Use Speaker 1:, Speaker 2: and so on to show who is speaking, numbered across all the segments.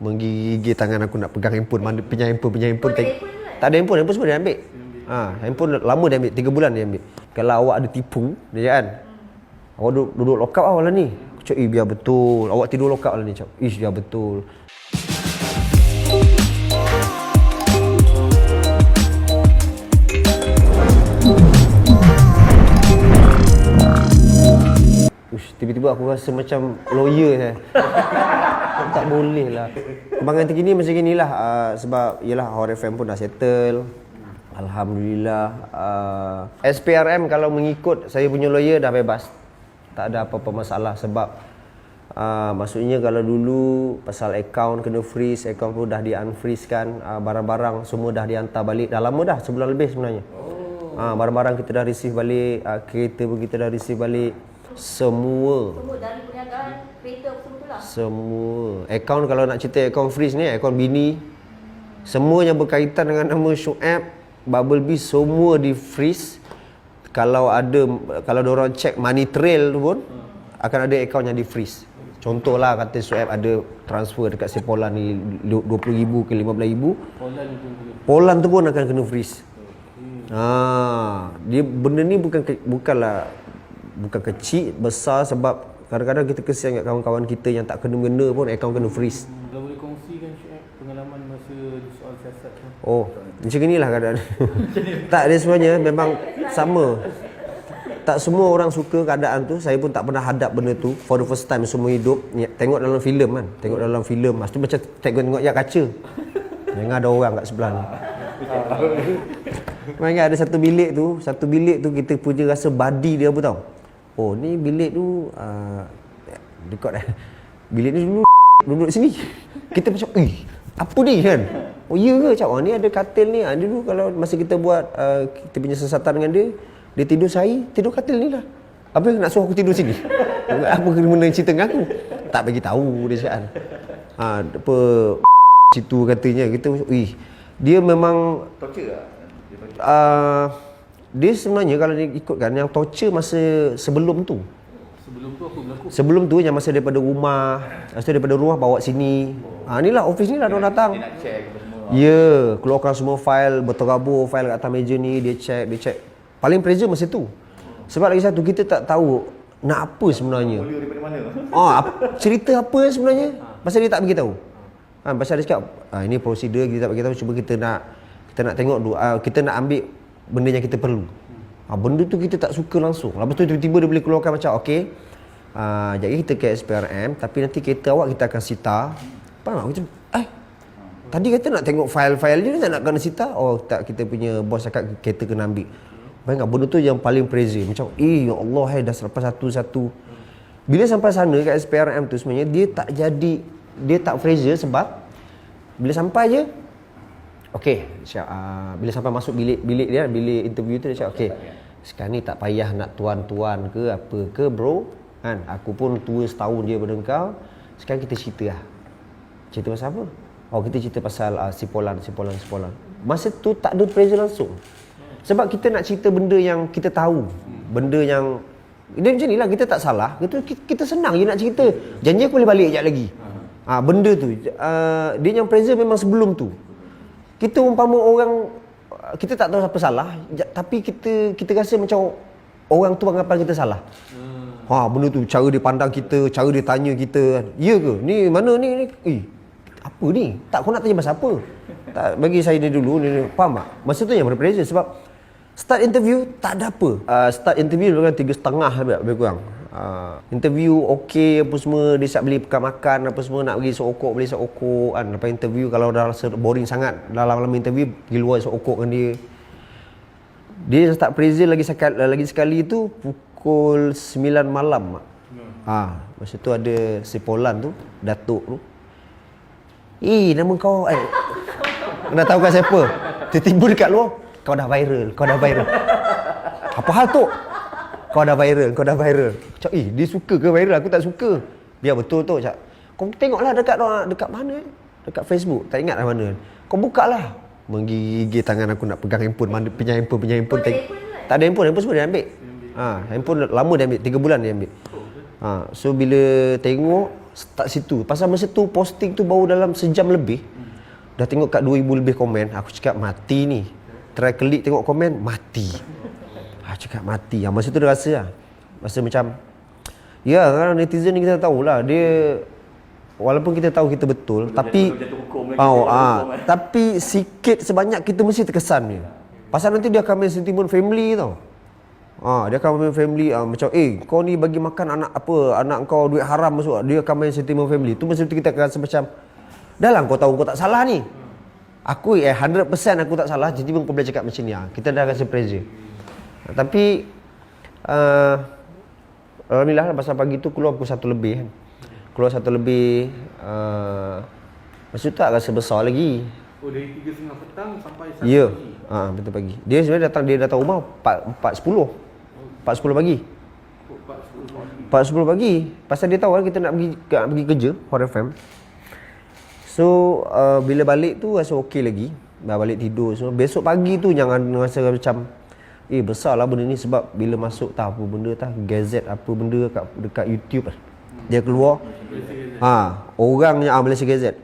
Speaker 1: menggigil tangan aku nak pegang handphone, mana punya handphone. Tak ada handphone semua dia ambil. Handphone lama dia ambil, 3 bulan dia ambil. Kalau awak ada tipu, dia kan. Awak duduk lock up awak lah ni. Aku cakap, biar betul. Awak tidur lock up lah ni. Cakap, biar betul. Tiba-tiba aku rasa macam lawyer saya. Tak boleh lah. Kembangan terkini macam gini lah. Sebab yelah Hot FM pun dah settle. Alhamdulillah. SPRM kalau mengikut saya punya lawyer dah bebas. Tak ada apa-apa masalah sebab maksudnya kalau dulu pasal akaun kena freeze, akaun pun dah di-unfreeze kan. Barang-barang semua dah dihantar balik. Dah lama dah, sebulan lebih sebenarnya. Barang-barang kita dah receive balik, kereta pun kita dah receive balik. Semua
Speaker 2: dari perniagaan kereta semua tu lah.
Speaker 1: Semua. Akaun kalau nak cerita akaun freeze ni, akaun bini, semua yang berkaitan dengan nama Shuaib, Bubble Bee semua di freeze. Kalau diorang check money trail tu pun akan ada akaun yang di freeze. Contohlah kata Shuaib ada transfer dekat Sepolan ni 20,000 ke 15,000. Polan tu pun akan kena freeze. Dia benda ni bukan kecil, besar sebab kadang-kadang kita kesian kat kawan-kawan kita yang tak kena-mengena pun akaun kena freeze.
Speaker 3: Kalau boleh kongsikan pengalaman masa soal siasat tu.
Speaker 1: Macam inilah keadaan. Tak, dia sebenarnya memang sama. Tak semua orang suka keadaan tu. Saya pun tak pernah hadap benda tu for the first time semua hidup. Tengok dalam filem kan. Tengok dalam filem. Lepas tu macam tengok yak kaca. Jangan ada orang kat sebelah ni. Mainkan ada satu bilik tu kita punya rasa body dia apa tau. Ni bilik tu dekat bilik ni duduk sini. Kita macam apa ni kan? Ya ke macam ni ada katil ni. Dulu kalau masa kita buat kita punya sesatan dengan dia tidur sehari, tidur katil ni lah. Apa nak suruh aku tidur sini? Apa kena cerita dengan aku? Tak bagi tahu dia cakap. Apa situ katanya kita dia memang torture lah. Dia sebenarnya kalau dia ikutkan yang torture masa sebelum tu apa berlaku? Sebelum tu yang masa daripada rumah, daripada rumah bawa sini. Inilah office ni lah dia datang. Dia nak check semua. Ya, keluarkan semua fail, berterabur fail kat atas meja ni, dia check. Paling pressure masa tu. Sebab lagi satu kita tak tahu nak apa sebenarnya. Boleh daripada mana? Cerita apa sebenarnya? Pasal dia tak bagi tahu. Pasal dia cakap, ini prosedur kita tak bagi tahu, cuba kita nak tengok dulu, kita nak ambil benda yang kita perlu. Benda tu kita tak suka langsung. Lepas tu tiba-tiba dia boleh keluarkan macam jadi kita ke SPRM tapi nanti kereta awak kita akan sita. Faham tak? Tadi kata nak tengok file-file je, nak kena sita. Tak, kita punya bos cakap kereta kena ambil. Bayangkan benda tu yang paling pressure. Macam ya Allah dah selepas satu-satu. Bila sampai sana kat SPRM tu sebenarnya dia tak pressure sebab bila sampai je bila sampai masuk bilik dia, bilik interview tu dia cakap sekarang ni tak payah nak tuan-tuan ke apa ke bro kan, aku pun tua setahun je pada kau, sekarang kita cerita lah. Cerita pasal apa? Kita cerita pasal Sepolan. Masa tu tak ada pressure langsung sebab kita nak cerita benda yang kita tahu, benda yang dia macam ni lah, kita tak salah, kita senang je nak cerita. Janji aku boleh balik sekejap lagi. Benda tu dia yang pressure memang sebelum tu. Kita umpama orang, kita tak tahu apa salah, tapi kita rasa macam orang tu anggapan kita salah. Benda tu, cara dia pandang kita, cara dia tanya kita, ya ke? Ni mana ni? Apa ni? Tak, kau nak tanya pasal apa? Tak, bagi saya ni dulu, faham tak? Masa tu yang berpressure sebab start interview tak ada apa. Start interview dengan 3.5 lebih kurang. Interview okey apa semua, dia siap beli makan apa semua, nak pergi sokok beli sokok kan. Lepas interview kalau dah rasa boring sangat dalam interview, pergi luar sokok dengan dia start pressure lagi sekali tu pukul 9 malam. Masa tu ada Sepolan tu, Datuk tu. Nama kau nak tahu kan siapa? Tiba-tiba dekat luar, kau dah viral. Apa hal tu? Kau dah viral. Cak, dia suka ke viral? Aku tak suka. Biar betul tu, cak. Kau tengoklah dekat mana? Dekat Facebook. Tak ingat lah mana. Kau buka lah. Menggigil tangan aku nak pegang handphone. Mana punya handphone. Tak ada handphone semua dia ambil. Handphone lama dia ambil. 3 bulan dia ambil. So bila tengok start situ. Pasal masa tu posting tu baru dalam sejam lebih. Dah tengok kat 2000 lebih komen. Aku cakap mati ni. Try klik tengok komen, mati. Cakap mati. Masa tu dia rasa lah. Rasa macam, ya kan netizen ni kita tahulah. Dia, walaupun kita tahu kita betul, tapi tapi sikit sebanyak kita mesti terkesan ni. Pasal nanti dia akan main sentimen family tau. Dia akan main family macam kau ni bagi makan anak apa, anak kau duit haram masuk. Dia akan main sentimen family. Tu mesti kita akan rasa macam, dah lah kau tahu kau tak salah ni. Aku 100% aku tak salah, jadi kau boleh cakap macam ni. Kita dah rasa pressure. Tapi alhamdulillah pasal pagi tu keluar pukul 1 lebih kan. Keluar 1 lebih maksud tak rasa besar lagi.
Speaker 3: Dari 3.30 petang sampai 1
Speaker 1: ya.
Speaker 3: pagi?
Speaker 1: Betul pagi. Dia sebenarnya datang rumah 4.10 pagi. 4.10 pagi. Pasal dia tahu kan kita nak pergi kerja Hot FM. So bila balik tu rasa okey lagi. Dah balik tidur semua. Besok pagi tu jangan rasa macam besar lah benda ni, sebab bila masuk tak apa benda gazette apa benda dekat YouTube dia keluar. Orang yang Malaysia Gazette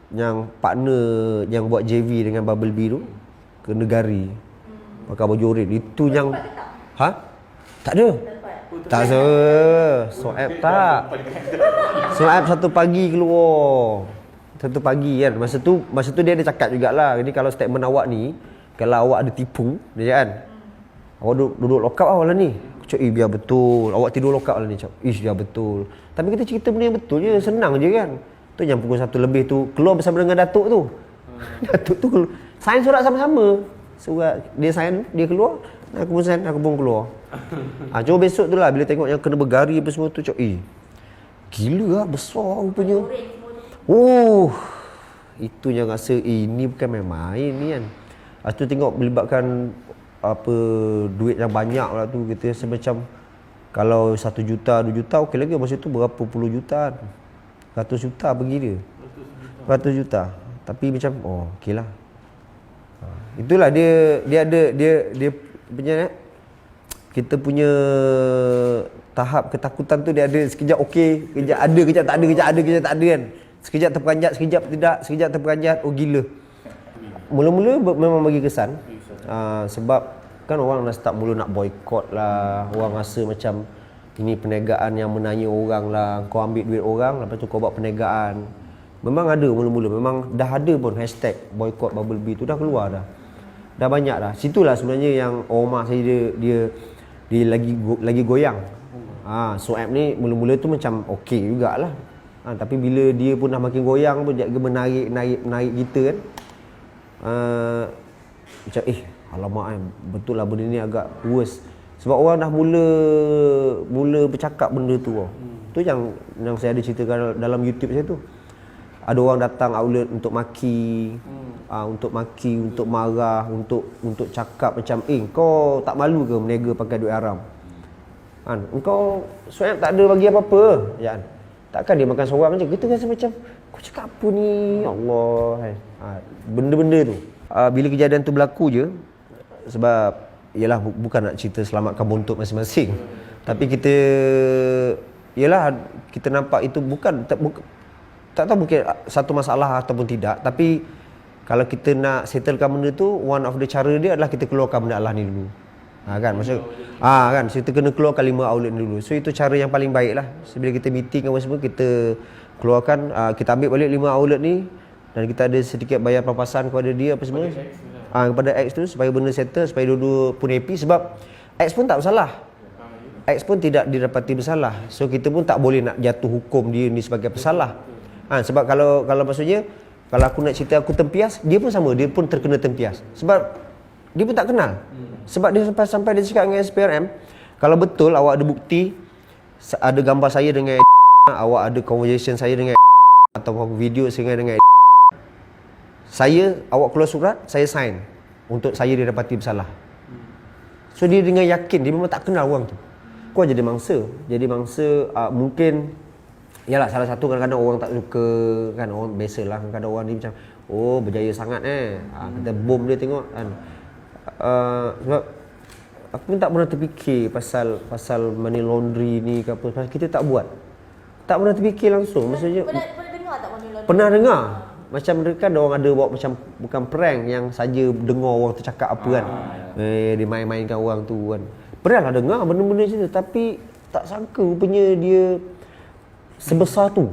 Speaker 1: yang partner yang buat JV dengan Bubble Bee tu ke negari pakai baju oren itu yang tak ada. Tak ada. Soap tak. Soap 1 pagi keluar. 1 pagi kan. Masa tu dia ada cakap jugalah. Jadi kalau statement awak ni, kalau awak ada tipu, dia kan. Awak duduk lock up lah ni. Aku cakap, biar betul. Awak tidur lock up lah ni. Cakap, biar betul. Tapi kita cerita benda yang betul je. Senang je kan. Tu yang pukul 1 lebih tu keluar bersama dengan Datuk tu. Datuk tu sign surat sama-sama. Surat dia sign, dia keluar. Aku pun sign, aku pun keluar. Cuma besok tu lah bila tengok yang kena bergari apa semua tu, cakap, gila lah, besar rupanya. Itu yang rasa ini bukan main-main ni kan. Lepas tu tengok melibatkan apa duit yang banyak lah tu, kita rasa macam kalau 1 juta 2 juta okey lagi. Masa tu berapa puluh juta, 100 juta pergi dia, 100 juta. Tapi macam okey lah. Itulah dia punya kita punya tahap ketakutan tu. Dia ada sekejap okey, kejap ada, kejap tak ada, kejap ada, kejap tak ada kan. Sekejap terperanjat, sekejap tidak, sekejap terperanjat, gila. Mula-mula memang bagi kesan. Sebab kan orang dah start mula nak boycott lah. Orang rasa macam ini perniagaan yang menanya orang lah. Kau ambil duit orang, lepas tu kau buat perniagaan. Memang ada mula-mula, memang dah ada pun hashtag boycott Bubble Bee tu dah keluar dah. Dah banyak dah. Situlah sebenarnya yang Omar saya dia lagi goyang. So app ni mula-mula tu macam okey jugalah. Tapi bila dia pun dah makin goyang pun, dia menarik kita kan. Macam alamak kan, betul lah benda ni agak worse. Sebab orang dah mula bercakap benda tu. Tu yang saya ada ceritakan dalam YouTube saya tu. Ada orang datang outlet untuk maki, untuk marah, untuk cakap macam kau tak malu ke berniaga pakai duit haram? Engkau Suhaib tak ada bagi apa-apa, ya kan? Takkan dia makan seorang je. Kita rasa macam kau cakap apa ni, ya Allah. Benda-benda tu. Bila kejadian tu berlaku je, sebab yalah bukan nak cerita selamatkan buntut masing-masing, tapi kita nampak itu tak tahu mungkin satu masalah ataupun tidak, tapi kalau kita nak settlekan benda tu, one of the cara dia adalah kita keluarkan benda Allah ni dulu. Kan maksud kan kita kena keluarkan 5 outlet dulu. So itu cara yang paling baik lah. So, bila kita meeting apa semua, kita keluarkan, kita ambil balik 5 outlet ni, dan kita ada sedikit bayar pampasan kepada dia apa semua, kepada X tu, supaya benda settle, supaya dua-dua pun happy. Sebab X pun tak bersalah, X pun tidak didapati bersalah. So kita pun tak boleh nak jatuh hukum dia ni sebagai pesalah. Sebab kalau maksudnya kalau aku nak cerita aku tempias, dia pun sama, dia pun terkena tempias. Sebab dia pun tak kenal. Sebab dia sampai dia cakap dengan SPRM, kalau betul awak ada bukti, ada gambar saya dengan awak ada conversation saya dengan atau video saya dengan awak keluar surat, saya sign untuk saya didapati bersalah. So dia dengan yakin, dia memang tak kenal orang tu. Kau jadi mangsa. Mungkin yalah, salah satu kadang-kadang orang tak suka kan, orang biasalah kadang-kadang orang ni macam berjaya sangat kata bom dia tengok kan. Sebab aku pun tak pernah terfikir pasal money laundry ni ke apa. Pasal kita tak buat. Tak pernah terfikir langsung. Maksudnya
Speaker 2: Pernah dengar tak money laundering?
Speaker 1: pernah dengar. Macam mereka ada orang ada buat macam bukan prank yang saja dengar orang tu cakap apa kan. Dia main-mainkan orang tu kan. Pernah lah dengar benda-benda macam tu, tapi tak sangka rupanya dia sebesar tu.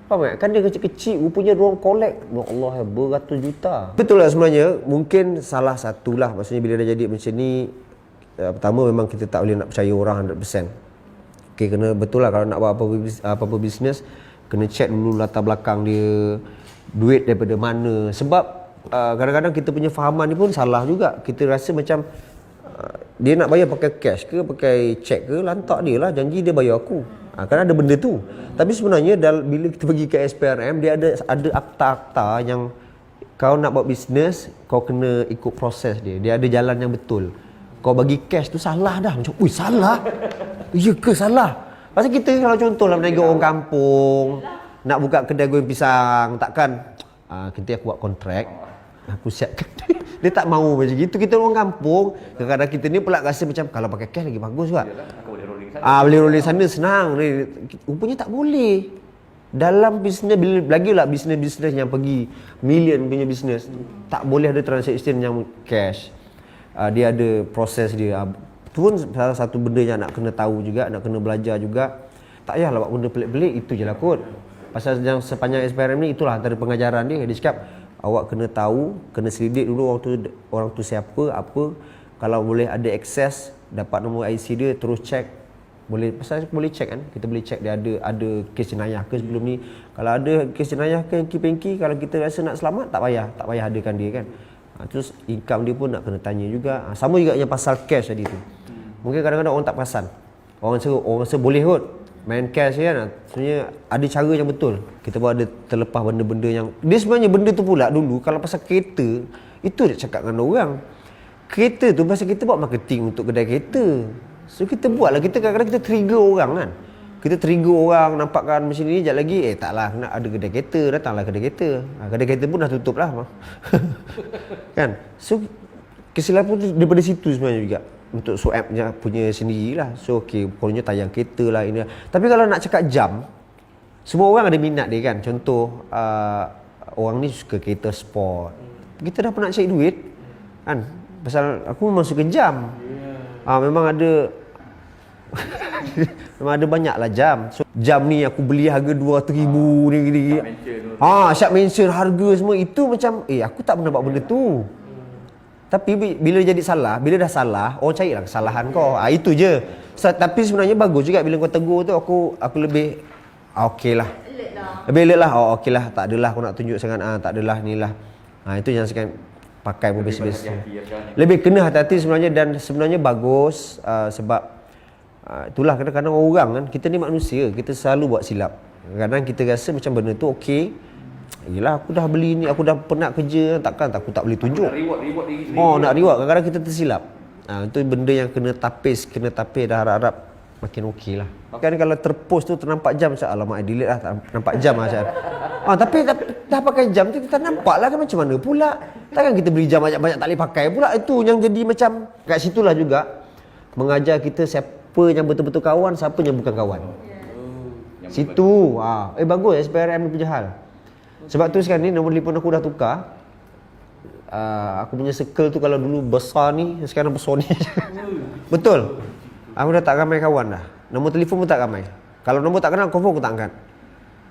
Speaker 1: Faham tak? Kan dia kecil-kecil, rupanya diorang collect, ya Allah, beratus juta. Betul lah sebenarnya, mungkin salah satulah. Maksudnya bila dah jadi macam ni, pertama memang kita tak boleh nak percaya orang 100%. Okay, kena betul lah kalau nak buat apa-apa bisnes, kena check dulu latar belakang dia, duit daripada mana. Sebab kadang-kadang kita punya fahaman ni pun salah juga. Kita rasa macam dia nak bayar pakai cash ke, pakai cek ke, lantak dia lah, janji dia bayar aku. Kan ada benda tu. Tapi sebenarnya bila kita pergi ke SPRM, dia ada akta-akta yang kau nak buat bisnes, kau kena ikut proses dia. Dia ada jalan yang betul. Kau bagi cash tu salah dah. Macam, ui salah? Ya ke salah? Pasal kita kalau contohlah menaiki orang kampung, nak buka kedai goreng pisang, takkan kita aku buat kontrak, aku siapkan. Dia tak mahu macam gitu. Kita orang kampung, kadang-kadang kita ni pula rasa macam kalau pakai cash lagi bagus juga. Boleh rolling sana senang. Rupanya tak boleh. Dalam bisnes, lagilah bisnes-bisnes yang pergi million punya bisnes, tak boleh ada transaction yang cash. Dia ada proses dia. Tu pun salah satu benda yang nak kena tahu juga, nak kena belajar juga. Tak payahlah buat benda pelik-pelik, itu je lah kot. Pasal yang sepanjang SPRM ni, itulah antara pengajaran dia. Dia cakap, awak kena tahu, kena selidik dulu orang tu siapa, apa. Kalau boleh ada akses, dapat nombor IC dia, terus check. Boleh, pasal boleh check kan, kita boleh check dia ada kes jenayah ke sebelum ni. Kalau ada kes jenayah ke pengki, kalau kita rasa nak selamat, tak payah adakan dia kan. Terus income dia pun nak kena tanya juga. Sama juga yang pasal cash tadi tu. Mungkin kadang-kadang orang tak perasan. Orang rasa boleh kot main cash kan. Sebenarnya ada cara yang betul. Kita pun ada terlepas benda-benda yang dia sebenarnya benda tu pula dulu kalau pasal kereta, itu dia cakap dengan orang. Kereta tu pasal kita buat marketing untuk kedai kereta. So kita buatlah, kita kadang-kadang kita trigger orang kan. Kita trigger orang nampakkan macam ni, sekejap lagi taklah nak ada kedai kereta, datanglah kedai kereta. Kedai kereta pun dah tutup lah. Kan? So kesilapan tu daripada situ sebenarnya juga. Untuk SOAP punya sendirilah. So okey, kononnya tayang kereta lah ini. Tapi kalau nak cakap jam, semua orang ada minat dia kan. Contoh orang ni suka kereta sport. Kita dah pernah cari duit kan. Pasal aku memang suka jam. Memang ada memang ada banyaklah jam. So jam ni aku beli harga 200,000 ni. Syak mention harga semua itu macam aku tak pernah buat benda tu. Tapi bila jadi salah, bila dah salah, orang carilah kesalahan kau. Itu je. Tapi sebenarnya bagus juga bila kau tegur tu, aku lebih okeylah. Lebih alert lah. Okey lah, tak adalah aku nak tunjuk sangat tak adalah ni lah. Itu yang sekarang pakai pun biasa-biasa. Lebih kena hati-hati sebenarnya, dan sebenarnya bagus sebab itulah kadang-kadang orang kan, kita ni manusia, kita selalu buat silap. Kadang-kadang kita rasa macam benda tu okey. Yelah aku dah beli ni, aku dah penat kerja, takkan aku tak boleh tunjuk.
Speaker 3: Reward diri sendiri.
Speaker 1: Nak reward, kadang-kadang kita tersilap. Itu benda yang kena tapis dah harap-harap makin okey lah. Kan kalau terpost tu ternampak jam, macam alamak delete lah, tak nampak jam lah macam. Tapi dah pakai jam tu kita nampak lah kan, macam mana pula. Takkan kita beli jam banyak-banyak tak boleh pakai pula. Itu yang jadi macam, kat situlah juga mengajar kita siapa yang betul-betul kawan, siapa yang bukan kawan. Situ bagus SPRM ni punya hal. Sebab tu sekarang ni nombor telefon aku dah tukar. Aku punya circle tu kalau dulu besar ni, sekarang besar ni. Betul. Aku dah tak ramai kawan dah. Nombor telefon pun tak ramai. Kalau nombor tak kenal, confirm aku tak angkat.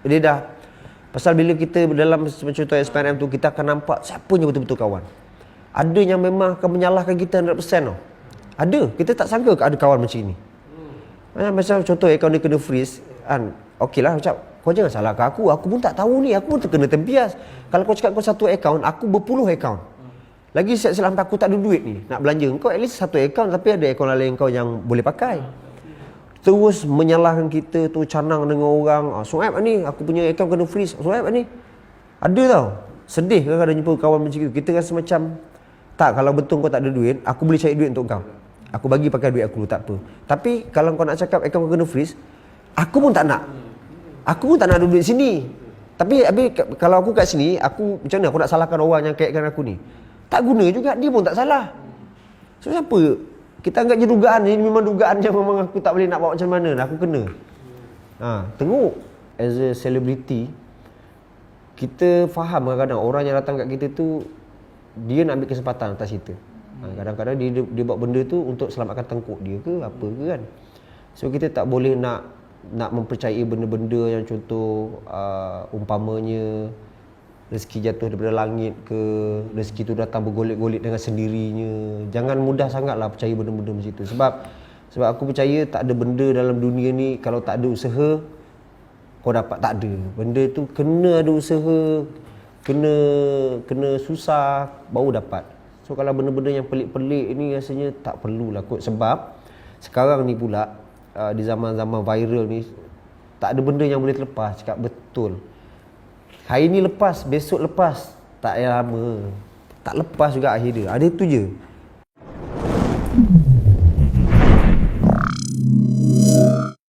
Speaker 1: Dia dah. Pasal bila kita dalam contoh SPRM tu, kita akan nampak siapa yang betul-betul kawan. Ada yang memang akan menyalahkan kita 100% tau. Ada. Kita tak sangka ada kawan macam ni. Macam contoh akaun dia kena freeze kan. Okey lah, macam kau jangan salahkan aku pun tak tahu ni, aku pun terkena tempias. Kalau kau cakap kau satu akaun, aku berpuluh akaun. Lagi silap aku tak ada duit ni nak belanja. Kau at least satu akaun, tapi ada akaun lain kau yang boleh pakai. Terus menyalahkan kita tu, canang dengan orang. Soaib ni, aku punya akaun kena freeze. Soaib ni. Ada tau. Sedih kadang-kadang jumpa kawan macam itu. Kita rasa macam, tak, kalau betul kau tak ada duit, aku boleh cari duit untuk kau. Aku bagi pakai duit aku, tak apa. Tapi kalau kau nak cakap akaun kau kena freeze, aku pun tak nak. Aku pun tak nak ada duit sini. Tapi kalau aku kat sini, aku macam mana aku nak salahkan orang yang kaitkan aku ni? Tak guna juga, dia pun tak salah. So siapa Kita anggap je dugaan, ini memang dugaan je, memang aku tak boleh nak bawa macam mana, aku kena. Tengok as a celebrity, kita faham kadang-kadang orang yang datang kat kita tu dia nak ambil kesempatan atas kita. Kadang-kadang dia buat benda tu untuk selamatkan tengkuk dia ke apa ke kan. So kita tak boleh nak mempercayai benda-benda yang contoh umpamanya rezeki jatuh daripada langit ke, rezeki tu datang bergolek-golek dengan sendirinya. Jangan mudah sangatlah percaya benda-benda macam tu. Sebab aku percaya tak ada benda dalam dunia ni kalau tak ada usaha kau dapat, tak ada. Benda tu kena ada usaha, kena susah baru dapat. So kalau benda-benda yang pelik-pelik ni rasanya tak perlulah kot. Sebab sekarang ni pula di zaman-zaman viral ni tak ada benda yang boleh terlepas, cakap betul. Hari ni lepas, besok lepas, tak payah lama. Tak lepas juga akhir dia. Ada tu je.